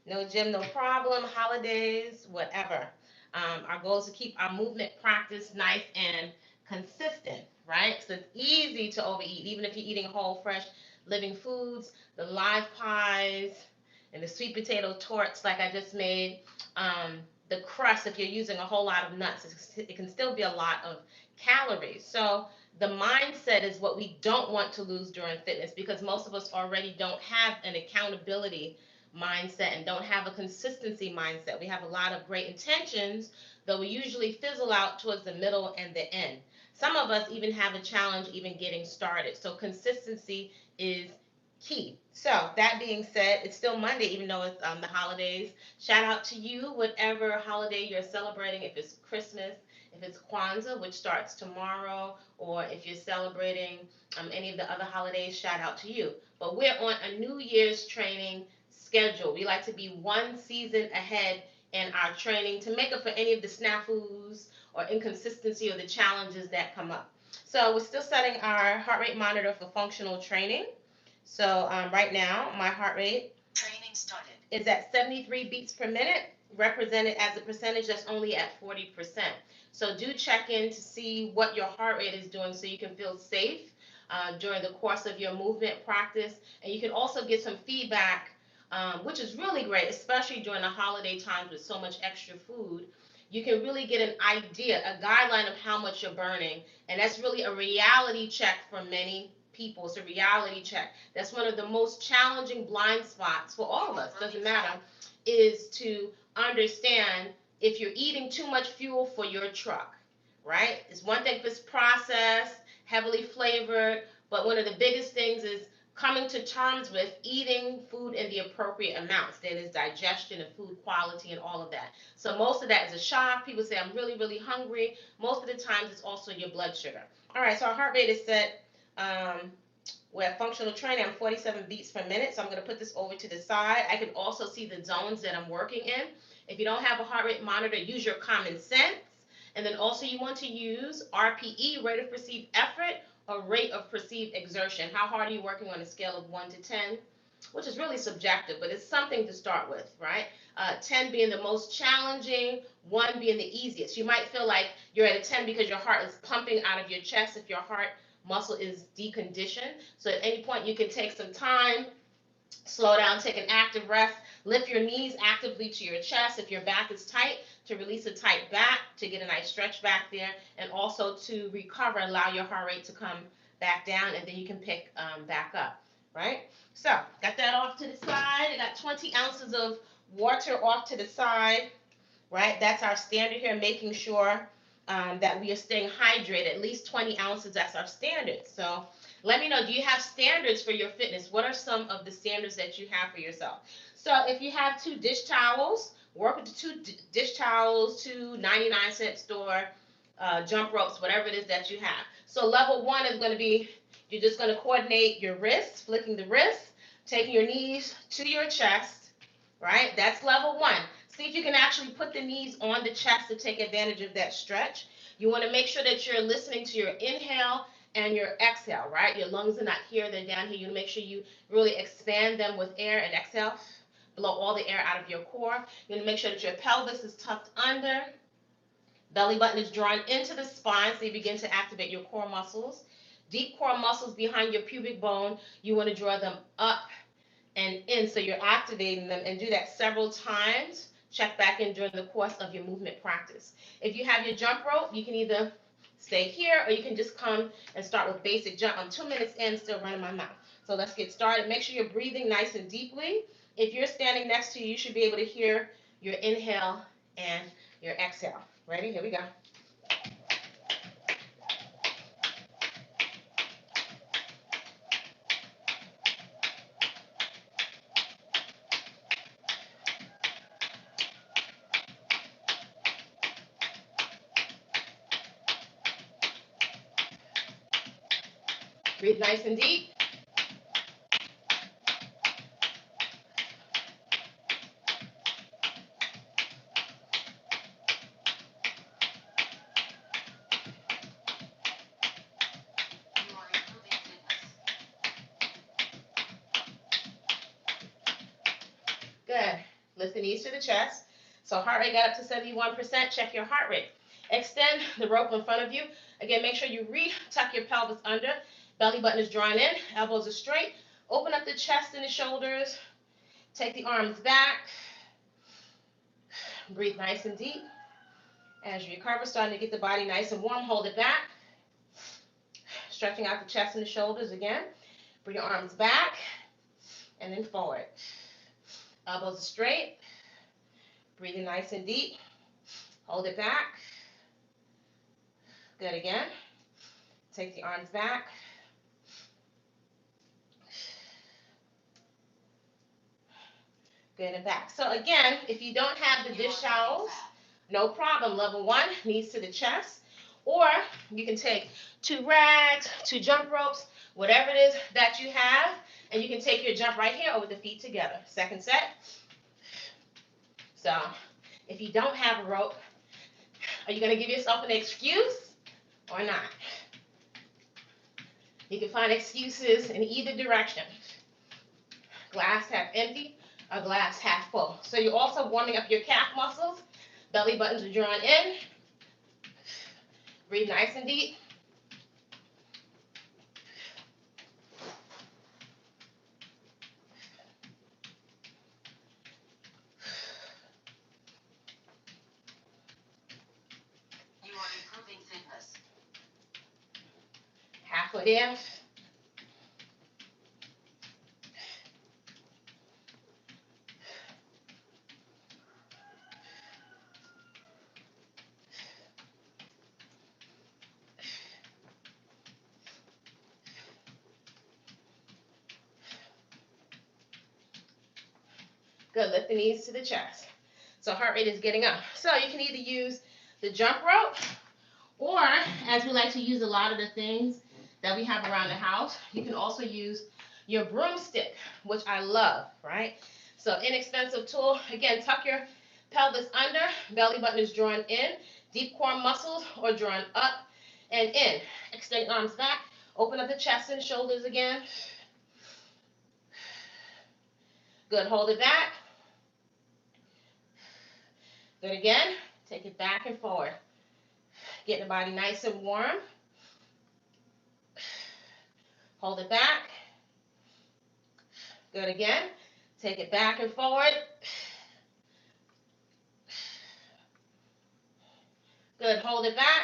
No gym, no problem. Holidays, whatever. Our goal is to keep our movement practice nice and consistent, right? So it's easy to overeat, even if you're eating whole, fresh, living foods, the live pies, and the sweet potato torts like I just made. The crust, if you're using a whole lot of nuts, it can still be a lot of calories. So the mindset is what we don't want to lose during fitness, because most of us already don't have an accountability mindset and don't have a consistency mindset. We have a lot of great intentions, though we usually fizzle out towards the middle and the end. Some of us even have a challenge even getting started. So consistency is key. So that being said, it's still Monday, even though it's the holidays. Shout out to you, whatever holiday you're celebrating, if it's Christmas, if it's Kwanzaa, which starts tomorrow, or if you're celebrating any of the other holidays, shout out to you. But we're on a New Year's training schedule. We like to be one season ahead in our training to make up for any of the snafus or inconsistency or the challenges that come up. So we're still setting our heart rate monitor for functional training. So right now, my heart rate training started is at 73 beats per minute, represented as a percentage that's only at 40%. So do check in to see what your heart rate is doing so you can feel safe during the course of your movement practice. And you can also get some feedback, which is really great, especially during the holiday times with so much extra food. You can really get an idea, a guideline of how much you're burning. And that's really a reality check for many people. It's a reality check. That's one of the most challenging blind spots for all of us, doesn't matter, is to understand if you're eating too much fuel for your truck, right? It's one thing if it's processed, heavily flavored, but one of the biggest things is coming to terms with eating food in the appropriate amounts. That is digestion and food quality and all of that. So most of that is a shock. People say, I'm really, really hungry. Most of the times it's also your blood sugar. All right, so our heart rate is set. We're at functional training. I'm 47 beats per minute, so I'm going to put this over to the side. I can also see the zones that I'm working in. If you don't have a heart rate monitor, use your common sense. And then also you want to use RPE, rate of perceived effort, or rate of perceived exertion. How hard are you working on a scale of 1 to 10? Which is really subjective, but it's something to start with, right? 10 being the most challenging, 1 being the easiest. You might feel like you're at a 10 because your heart is pumping out of your chest if your heart muscle is deconditioned. So at any point you can take some time, slow down, take an active rest, lift your knees actively to your chest if your back is tight, to release a tight back, to get a nice stretch back there, and also to recover, allow your heart rate to come back down, and then you can pick back up, right? So, got that off to the side. I got 20 ounces of water off to the side, right? That's our standard here, making sure that we are staying hydrated, at least 20 ounces, that's our standard. So let me know, do you have standards for your fitness? What are some of the standards that you have for yourself? So if you have 2 dish towels, work with the 2 dish towels, 2 99-cent store jump ropes, whatever it is that you have. So level 1 is going to be, you're just going to coordinate your wrists, flicking the wrists, taking your knees to your chest, right? That's level 1. See if you can actually put the knees on the chest to take advantage of that stretch. You want to make sure that you're listening to your inhale and your exhale, right? Your lungs are not here, they're down here. You want to make sure you really expand them with air and exhale. Blow all the air out of your core. You want to make sure that your pelvis is tucked under. Belly button is drawn into the spine, so you begin to activate your core muscles. Deep core muscles behind your pubic bone, you want to draw them up and in, so you're activating them, and do that several times. Check back in during the course of your movement practice. If you have your jump rope, you can either stay here or you can just come and start with basic jump. I'm 2 minutes in, still running my mouth. So let's get started. Make sure you're breathing nice and deeply. If you're standing next to you, you should be able to hear your inhale and your exhale. Ready? Here we go. Breathe nice and deep. Good. Lift the knees to the chest. So heart rate got up to 71%. Check your heart rate. Extend the rope in front of you. Again, make sure you re-tuck your pelvis under. Belly button is drawing in. Elbows are straight. Open up the chest and the shoulders. Take the arms back. Breathe nice and deep. As you recover, starting to get the body nice and warm, hold it back. Stretching out the chest and the shoulders again. Bring your arms back and then forward. Elbows are straight. Breathing nice and deep. Hold it back. Good again. Take the arms back. Good and back. So again, if you don't have the dish towels, no problem. Level 1, knees to the chest. Or you can take 2 rags, 2 jump ropes, whatever it is that you have, and you can take your jump right here over the feet together. Second set. So if you don't have a rope, are you going to give yourself an excuse or not? You can find excuses in either direction. Glass half empty or glass half full. So you're also warming up your calf muscles. Belly buttons are drawn in. Breathe nice and deep. You are improving fitness. Halfway there. Good, lift the knees to the chest. So heart rate is getting up. So you can either use the jump rope, or as we like to use a lot of the things that we have around the house, you can also use your broomstick, which I love, right? So inexpensive tool. Again, tuck your pelvis under, belly button is drawn in, deep core muscles are drawn up and in. Extend arms back, open up the chest and shoulders again. Good, hold it back. Good again. Take it back and forward. Get the body nice and warm. Hold it back. Good again. Take it back and forward. Good, hold it back.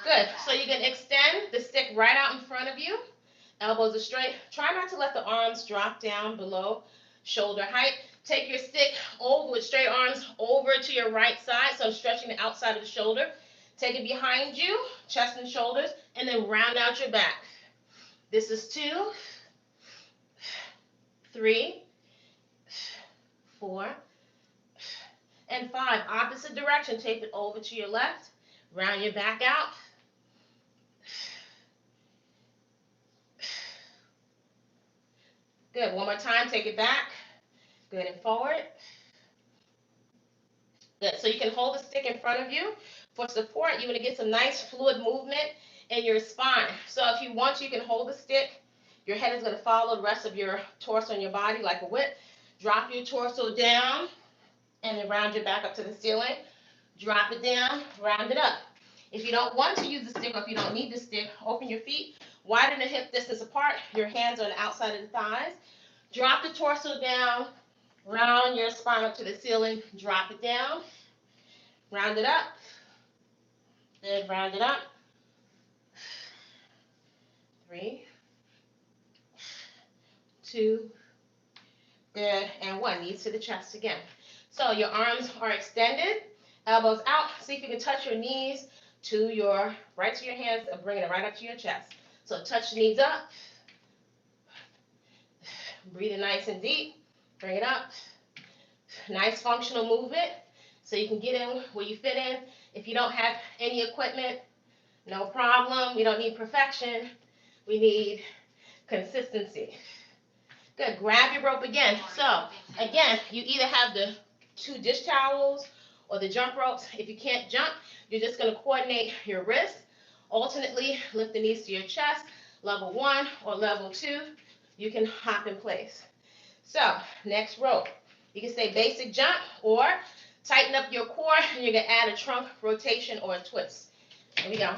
Good, so you can extend the stick right out in front of you. Elbows are straight. Try not to let the arms drop down below shoulder height. Take your stick over with straight arms over to your right side, so I'm stretching the outside of the shoulder. Take it behind you, chest and shoulders, and then round out your back. This is 2, 3, 4, and 5. Opposite direction. Take it over to your left. Round your back out. Good. One more time. Take it back. Good and forward. Good. So you can hold the stick in front of you. For support, you're going to get some nice fluid movement in your spine. So if you want, you can hold the stick. Your head is going to follow the rest of your torso and your body like a whip. Drop your torso down and then round your back up to the ceiling. Drop it down, round it up. If you don't want to use the stick or if you don't need the stick, open your feet, widen the hip distance apart. Your hands are on the outside of the thighs. Drop the torso down, round your spine up to the ceiling, drop it down, round it up, then round it up. 3, 2, good, and 1. Knees to the chest again. So your arms are extended, elbows out. See if you can touch your knees to your right to your hands and bring it right up to your chest. So touch the knees up. Breathing nice and deep. Bring it up. Nice functional movement so you can get in where you fit in. If you don't have any equipment, no problem. We don't need perfection. We need consistency. Good. Grab your rope again. So again, you either have the 2 dish towels or the jump ropes. If you can't jump, you're just going to coordinate your wrists. Alternately, lift the knees to your chest. Level 1 or level 2, you can hop in place. So next rope. You can say basic jump or tighten up your core and you're gonna add a trunk rotation or a twist. Here we go.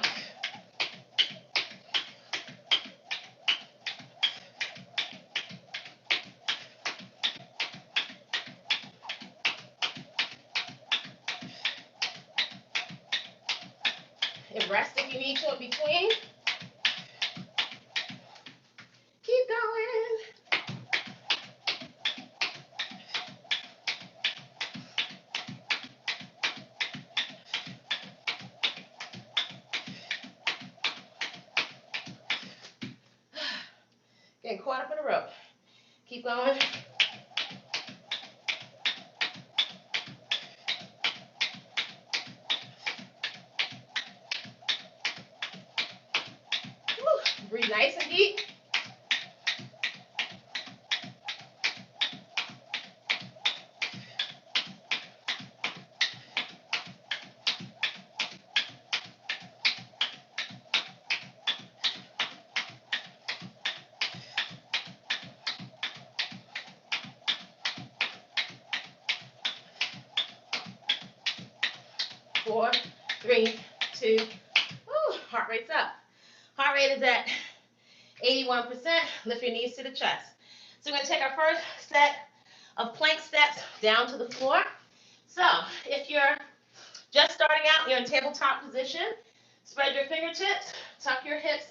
And rest if you need to in between. Keep going. Getting caught up in the rope. Keep going. Woo. Breathe nice and deep. Four, three, two. Woo. Heart rate's up. Heart rate is at 81%. Lift your knees to the chest. So we're going to take our first set of plank steps down to the floor. So if you're just starting out, you're in tabletop position. Spread your fingertips, tuck your hips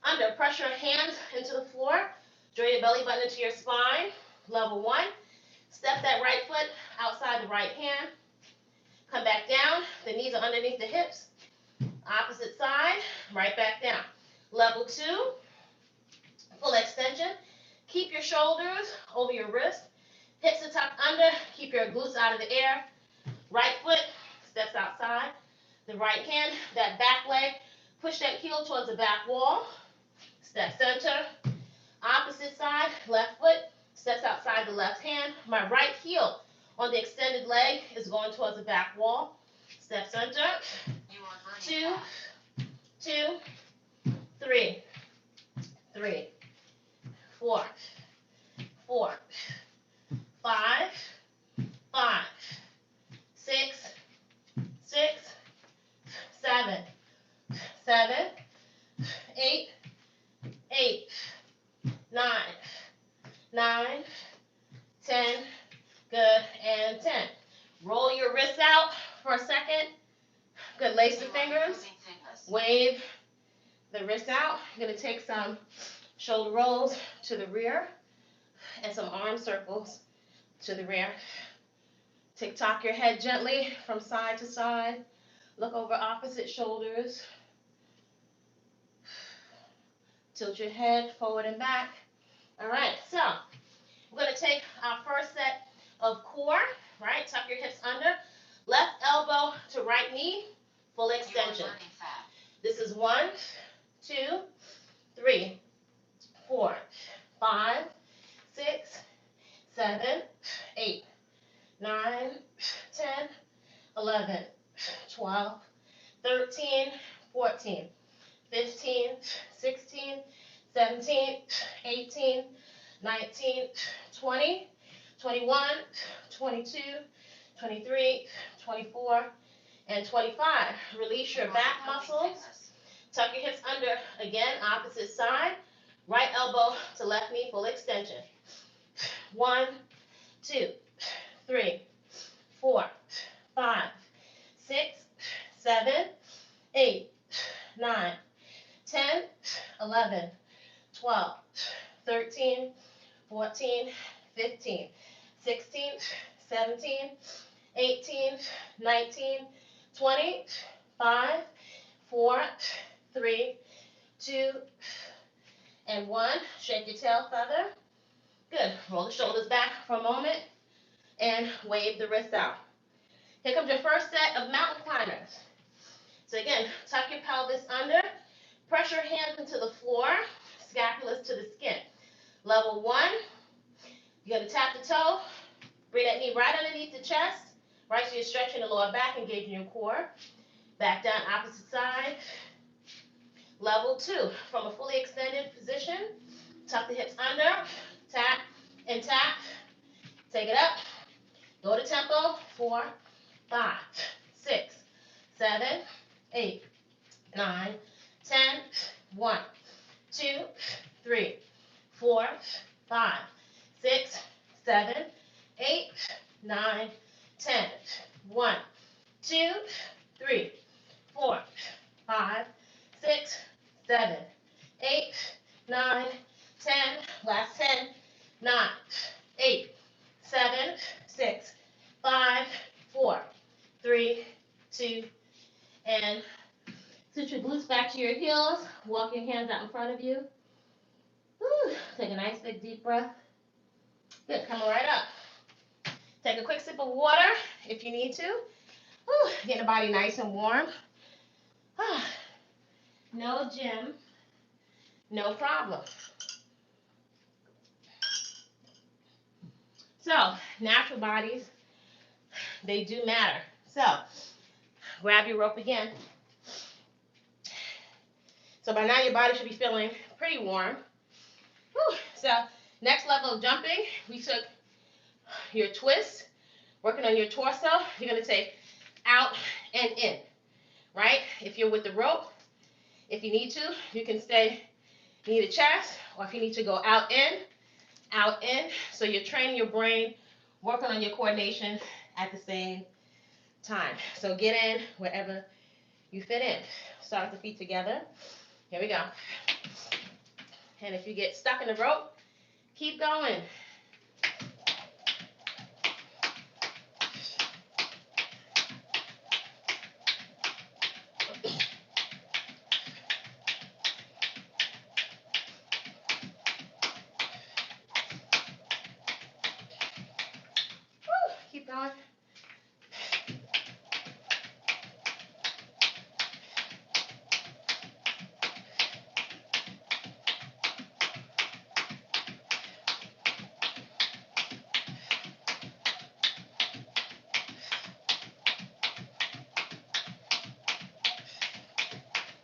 under, press your hands into the floor, draw your belly button into your spine. Level 1, step that right foot outside the right hand. Come back down, the knees are underneath the hips. Opposite side, right back down. Level 2, full extension. Keep your shoulders over your wrist. Hips are tucked under. Keep your glutes out of the air. Right foot steps outside. The right hand, that back leg, push that heel towards the back wall. Step center. Opposite side, left foot steps outside the left hand. My right heel on the extended leg is going towards the back wall. Step center. 2, 2, 3, 3, 4, 4, 5, 5, 6, 6, 7, 7, 8, 8, 9, 9, 10. Good, and 10. Roll your wrists out for a second. Good, lace the fingers. Wave the wrists out. You're going to take some shoulder rolls to the rear and some arm circles to the rear. Tick-tock your head gently from side to side. Look over opposite shoulders. Tilt your head forward and back. All right, so we're going to take our first set of core, right? Tuck your hips under. Left elbow to right knee, full extension. This is 1, 2, 3, 4, 5, 6, 7, 8, 9, 10, 11, 12, 13, 14, 15, 16, 17, 18, 19, 20, 21, 22, 23, 24, and 25. Release your back muscles. Tuck your hips under. Again, opposite side. Right elbow to left knee, full extension. 1, 2, 3, 4, 5, 6, 7, 8, 9, 10, 11, 12, 13, 14, 15, 16, 17, 18, 19, 20, 5, 4, 3, 2, and 1. Shake your tail feather. Good. Roll the shoulders back for a moment and wave the wrists out. Here comes your first set of mountain climbers. So again, tuck your pelvis under. Press your hands into the floor. Scapulas to the skin. Level 1. You're going to tap the toe. Bring that knee right underneath the chest. Right, so you're stretching the lower back, engaging your core. Back down, opposite side. Level 2. From a fully extended position, tuck the hips under. Tap and tap. Take it up. Go to tempo. 4, 5, 6, 7, 8, 9, 10. 1, 2, 3, 4, 5, 6, 7, 8, 9, 10. 1, 2, 3, 4, 5, 6, 7, 8, 9, 10. Last 10. 9, 8, 7, 6, 5, 4, 3, 2, and sit your glutes back to your heels. Walk your hands out in front of you. Whew. Take a nice big deep breath. Good, coming right up. Take a quick sip of water if you need to. Whew. Get the body nice and warm. No gym, no problem. So, natural bodies, they do matter. So, grab your rope again. So by now your body should be feeling pretty warm. Whew. So next level of jumping, we took your twist, working on your torso. You're going to take out and in, right? If you're with the rope, if you need to, you can stay near the chest, or if you need to go out in. So you're training your brain, working on your coordination at the same time. So get in wherever you fit in. Start the feet together. Here we go. And if you get stuck in the rope, keep going. Keep going.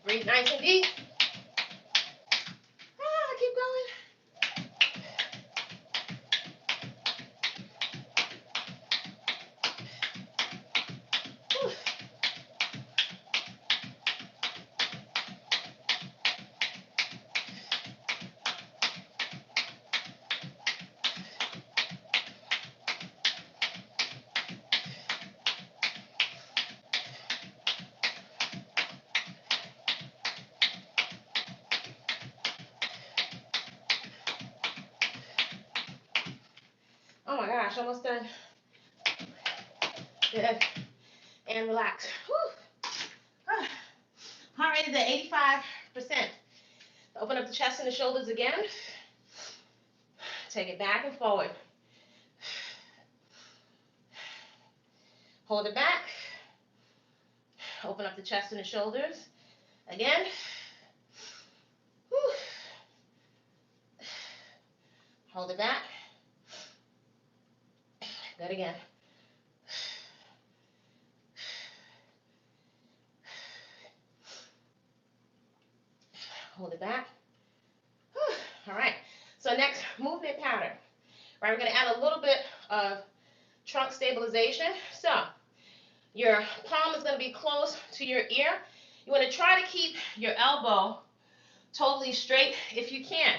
Breathe nice and deep. Keep going. Whew. Oh my gosh, almost done. Good. And relax. Whew. Heart rate is at 85%. Open up the chest and the shoulders again. Take it back and forward. Hold it back. Open up the chest and the shoulders. Again. Whew. Hold it back. Good again. Hold it back. All right. So next, movement pattern. Right, we're going to add a little bit of trunk stabilization. So your palm is going to be close to your ear. You want to try to keep your elbow totally straight if you can.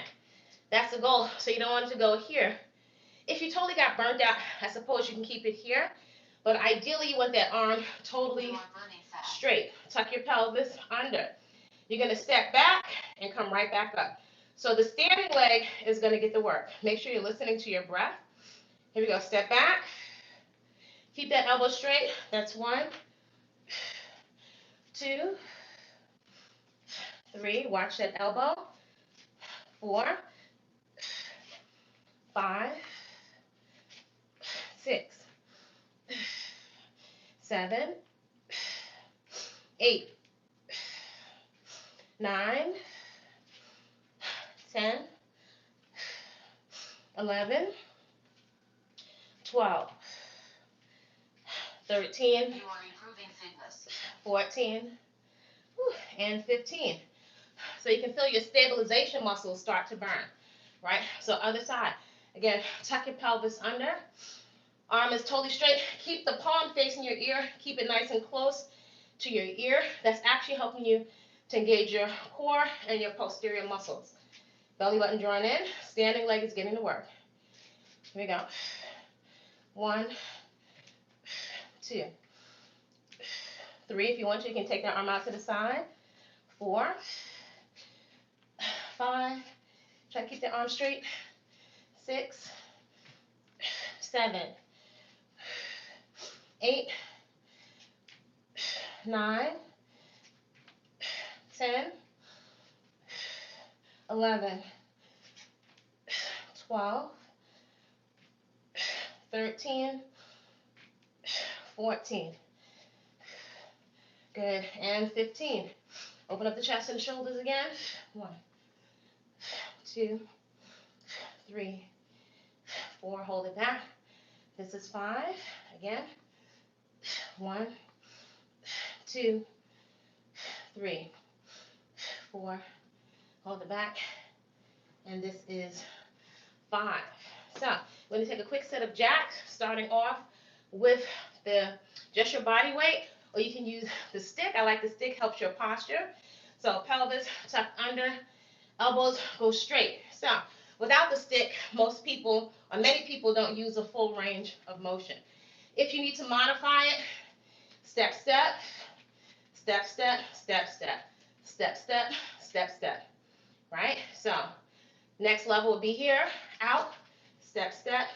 That's the goal. So you don't want it to go here. If you totally got burnt out, I suppose you can keep it here. But ideally, you want that arm totally straight. Tuck your pelvis under. You're going to step back and come right back up. So the standing leg is going to get the work. Make sure you're listening to your breath. Here we go. Step back. Keep that elbow straight. That's 1, 2, 3. Watch that elbow. 4, 5, 6, 7, 8, 9, 10, 11, 12, 13, 14, and 15. So you can feel your stabilization muscles start to burn, right? So other side. Again, tuck your pelvis under. Arm is totally straight. Keep the palm facing your ear. Keep it nice and close to your ear. That's actually helping you to engage your core and your posterior muscles. Belly button drawn in. Standing leg is getting to work. Here we go. 1, 2, 3. If you want to, you can take that arm out to the side. 4, 5. Try to keep the arm straight. 6, 7, 8, 9, 10, 11, 12, 13, 14. Good. And 15. Open up the chest and the shoulders again. 1, 2, 3, 4. Hold it back. This is 5. Again. 1, 2, 3, 4. Hold it back. And this is 5. So we're going to take a quick set of jacks, starting off with just your body weight, or you can use the stick. I like the stick, helps your posture. So pelvis tucked under, elbows go straight. So without the stick, most people, or many people, don't use a full range of motion. If you need to modify it, step, step, step, step, step, step, step, step, step, step, right? So next level would be here, out, step, step,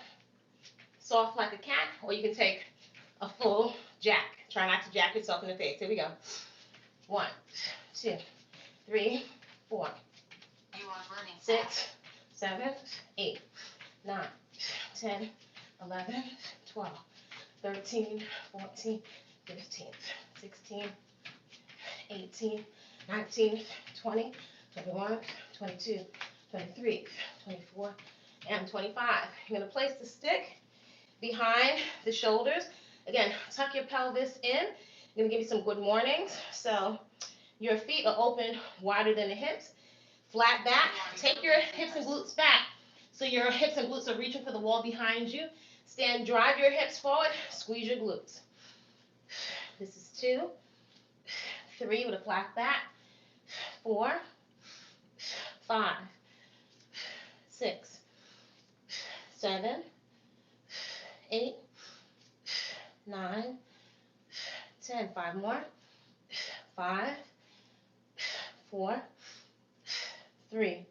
soft like a cat, or you can take a full jack. Try not to jack yourself in the face. Here we go. 1, 2, 3, 4, 6, 7, 8, 9, 10, 11, 12, 13, 14, 15, 16, 18, 19, 20, 21, 22, 23, 24, and 25. You're going to place the stick behind the shoulders. Again, tuck your pelvis in. I'm going to give you some good mornings. So your feet are open wider than the hips. Flat back. Take your hips and glutes back. So your hips and glutes are reaching for the wall behind you. Stand, drive your hips forward. Squeeze your glutes. This is 2, 3 with a flat back. 4, 5, 6, 7, 8, 9, 10. 5 more. 5, 4, 3,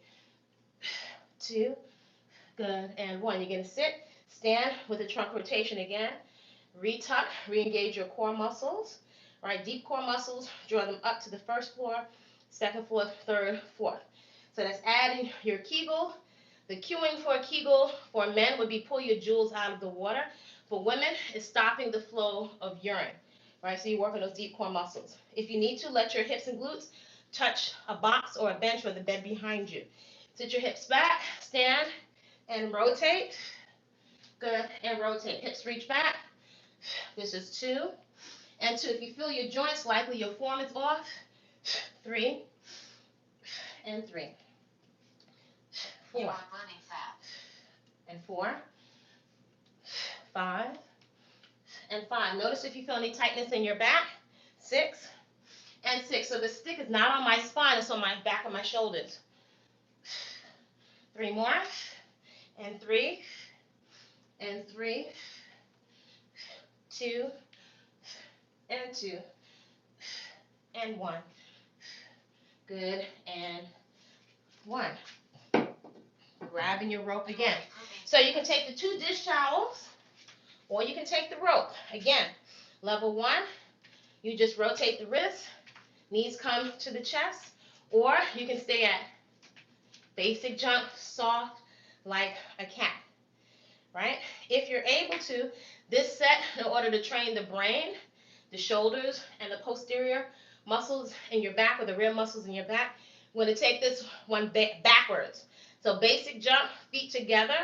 2, good, and 1. You're going to sit, stand with the trunk rotation again. Retuck, re-engage your core muscles. Right, deep core muscles, draw them up to the first floor, second floor, third, fourth. So that's adding your Kegel. The cueing for a Kegel for men would be pull your jewels out of the water. For women, it's stopping the flow of urine. Right, so you work on those deep core muscles. If you need to, let your hips and glutes touch a box or a bench or the bed behind you. Sit your hips back, stand, and rotate. Good, and rotate. Hips reach back. This is 2. And 2, if you feel your joints, likely your form is off. 3, and 3. 4, and 4, 5, and 5. Notice if you feel any tightness in your back. 6, and 6. So the stick is not on my spine, it's on my back of my shoulders. 3 more, and 3, and 3, 2, and 2, and 1. Good, and 1. Grabbing your rope again. So you can take the 2 dish towels, or you can take the rope. Again, level 1, you just rotate the wrists, knees come to the chest, or you can stay at basic jump, soft like a cat, right? If you're able to, this set, in order to train the brain, the shoulders, and the posterior muscles in your back, or the rear muscles in your back, we're going to take this one backwards. So basic jump, feet together.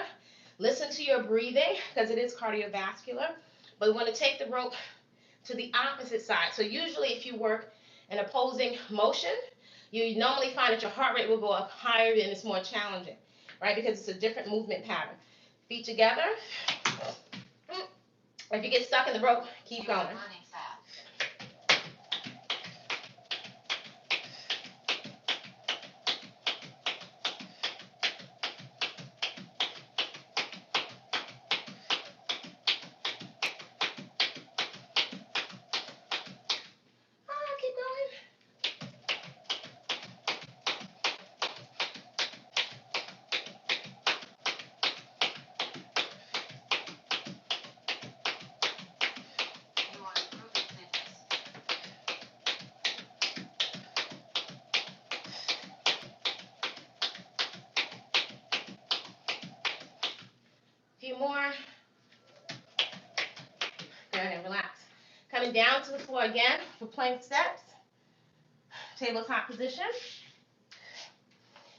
Listen to your breathing, because it is cardiovascular. But we want to take the rope to the opposite side. So usually if you work an opposing motion, you normally find that your heart rate will go up higher and it's more challenging, right? Because it's a different movement pattern. Feet together. If you get stuck in the rope, keep going. Keep going. Few more. Go ahead, relax. Coming down to the floor again for plank steps. Tabletop position.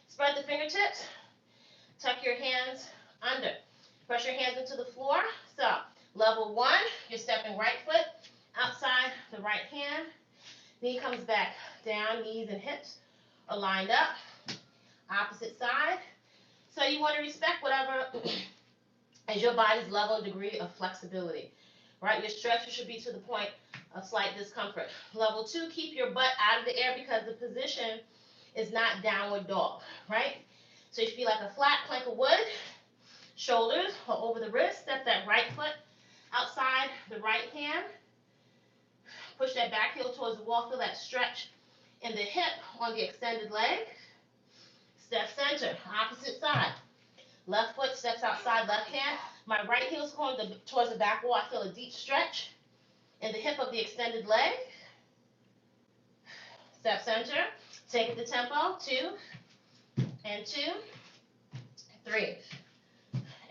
Spread the fingertips. Tuck your hands under. Press your hands into the floor. So, level 1, you're stepping right foot outside the right hand. Knee comes back down, knees and hips are lined up. Opposite side. So you want to respect whatever is your body's level and degree of flexibility. Right? Your stretch should be to the point of slight discomfort. Level 2, keep your butt out of the air because the position is not downward dog. Right? So you should be like a flat plank of wood. Shoulders are over the wrist. Step that right foot outside the right hand. Push that back heel towards the wall. Feel that stretch in the hip on the extended leg. Step center, opposite side. Left foot steps outside left hand. My right heel is going towards the back wall. I feel a deep stretch in the hip of the extended leg. Step center. Take it to tempo. 2 and 2, 3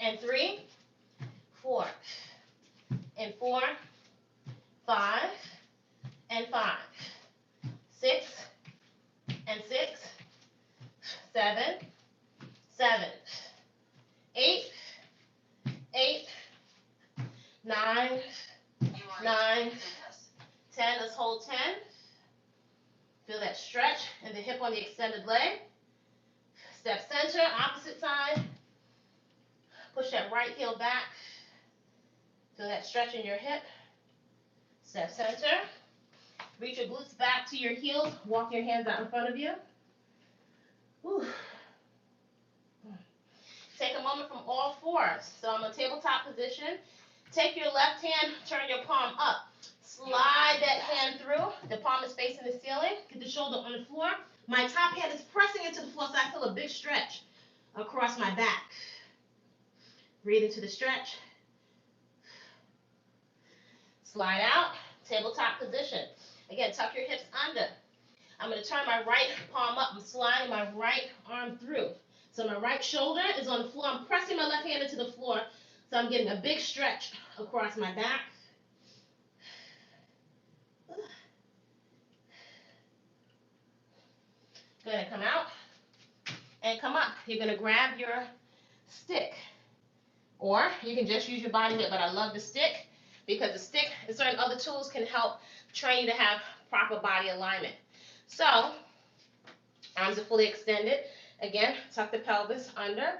and 3, 4 and 4, 5 and 5, 6 and 6, 7, 7, 8, 8, 9, 9, 10. Let's hold 10. Feel that stretch in the hip on the extended leg. Step center, opposite side. Push that right heel back. Feel that stretch in your hip. Step center. Reach your glutes back to your heels. Walk your hands out in front of you. Whew. Take a moment from all fours. So I'm in a tabletop position. Take your left hand, turn your palm up. Slide that hand through. The palm is facing the ceiling. Get the shoulder on the floor. My top hand is pressing into the floor, so I feel a big stretch across my back. Breathe into the stretch. Slide out. Tabletop position. Again, tuck your hips under. I'm going to turn my right palm up. I'm sliding my right arm through. So my right shoulder is on the floor. I'm pressing my left hand into the floor. So I'm getting a big stretch across my back. Go ahead and come out. And come up. You're going to grab your stick. Or you can just use your body weight, but I love the stick because the stick and certain other tools can help train you to have proper body alignment. So, arms are fully extended. Again, tuck the pelvis under.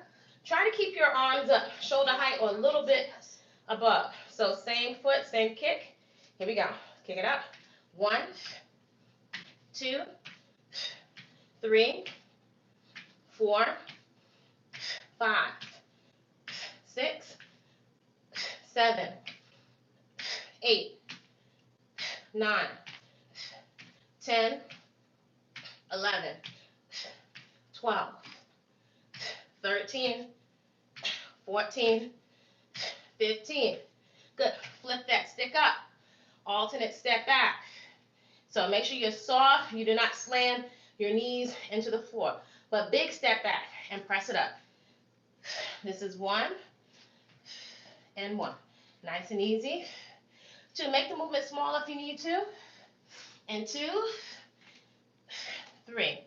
Try to keep your arms up, shoulder height or a little bit above. So same foot, same kick. Here we go. Kick it up. 1, 2, 3, 4, 5, 6, 7, 8, 9, 10, 11, 12, 13, 14, 15. Good. Flip that stick up. Alternate step back. So make sure you're soft. You do not slam your knees into the floor. But big step back and press it up. This is 1 and 1. Nice and easy. 2, make the movement smaller if you need to. And 2, 3.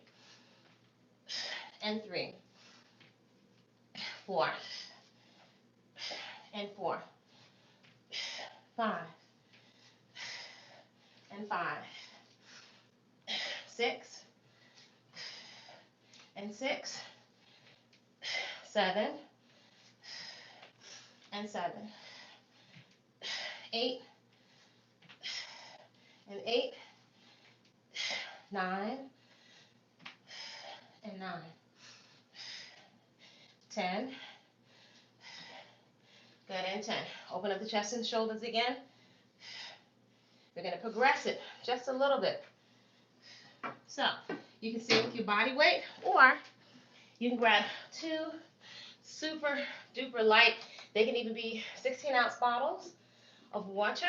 And 3. 4. And 4. 5. And 5. 6. And 6. 7. And 7. 8 and 8, 9 and 9, 10, good, and 10. Open up the chest and shoulders again. We're going to progress it just a little bit. So you can stay with your body weight, or you can grab 2 super duper light, they can even be 16-ounce bottles of water.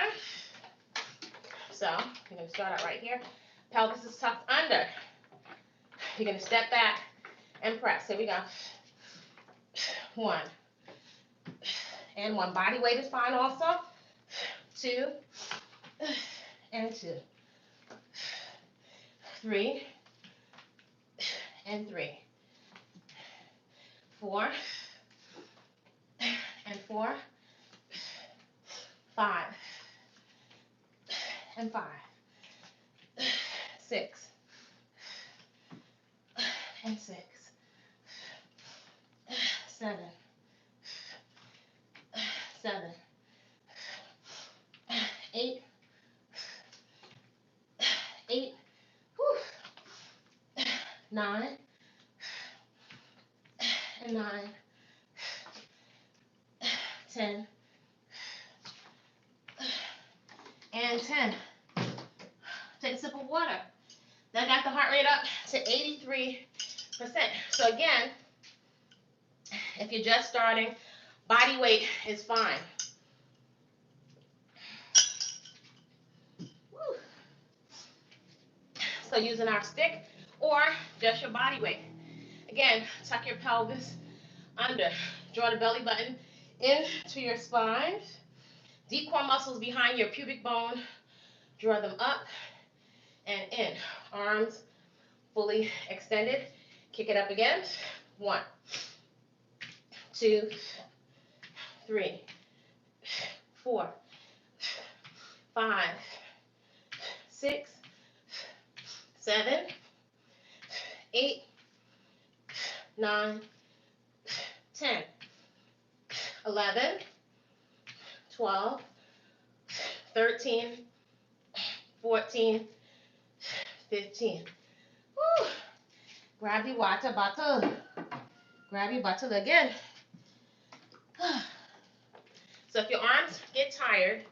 So you're going to start out right here. Pelvis is tucked under. You're going to step back and press. Here we go. 1 and 1. Body weight is fine also. 2 and 2. 3 and 3. 4 and 4. 5 and 5. 6 and 6. 7. 7. 8. 8. 9 and 9. 10 and 10. Take a sip of water. That got the heart rate up to 83%. So again, if you're just starting, body weight is fine. Woo. So using our stick or just your body weight. Again, tuck your pelvis under. Draw the belly button into your spine. Deep core muscles behind your pubic bone. Draw them up and in. Arms fully extended. Kick it up again. 1, 2, 3, 4, 5, 6, 7, 8, 9, 10, 11, 12, 13, 14, 15. Woo. Grab your water bottle. Grab your bottle again. So if your arms get tired,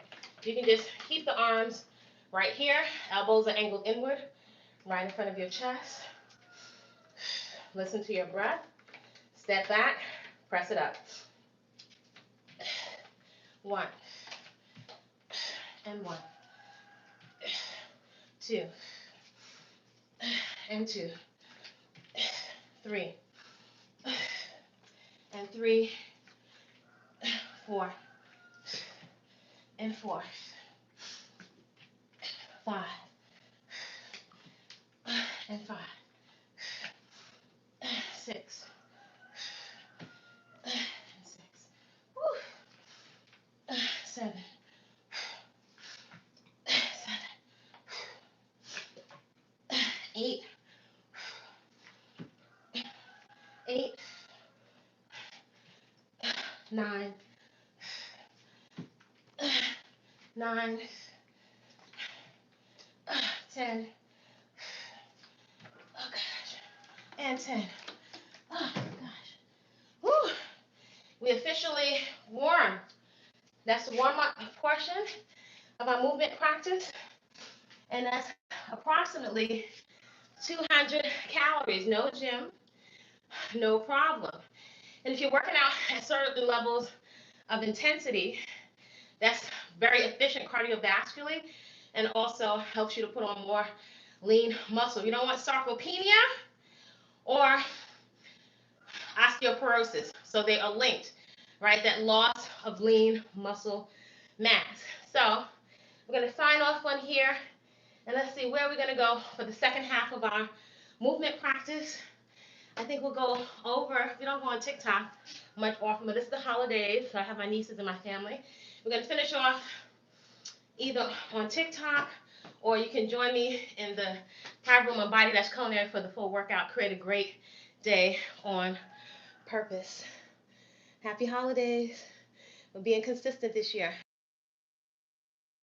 you can just keep the arms right here. Elbows are angled inward, right in front of your chest. Listen to your breath. Step back, press it up. 1 and 1. 2 and 2. 3 and 3. 4 and 4. 5 and 5. 6 and 6. Woo. 7. 8. 8. 9. 9. 10. Oh gosh. And 10. Oh gosh. Woo. We officially warm. That's the warm-up portion of our movement practice. And that's approximately 200 calories. No gym, no problem. And if you're working out at certain levels of intensity, that's very efficient cardiovascularly and also helps you to put on more lean muscle. You don't want sarcopenia or osteoporosis. So they are linked, right? That loss of lean muscle mass. So we're going to sign off on here. And let's see where we're going to go for the second half of our movement practice. I think we'll go over, we don't go on TikTok much often, but it's the holidays, so I have my nieces and my family. We're going to finish off either on TikTok, or you can join me in the private room on Body-Culinary for the full workout. Create a great day on purpose. Happy holidays. We're being consistent this year.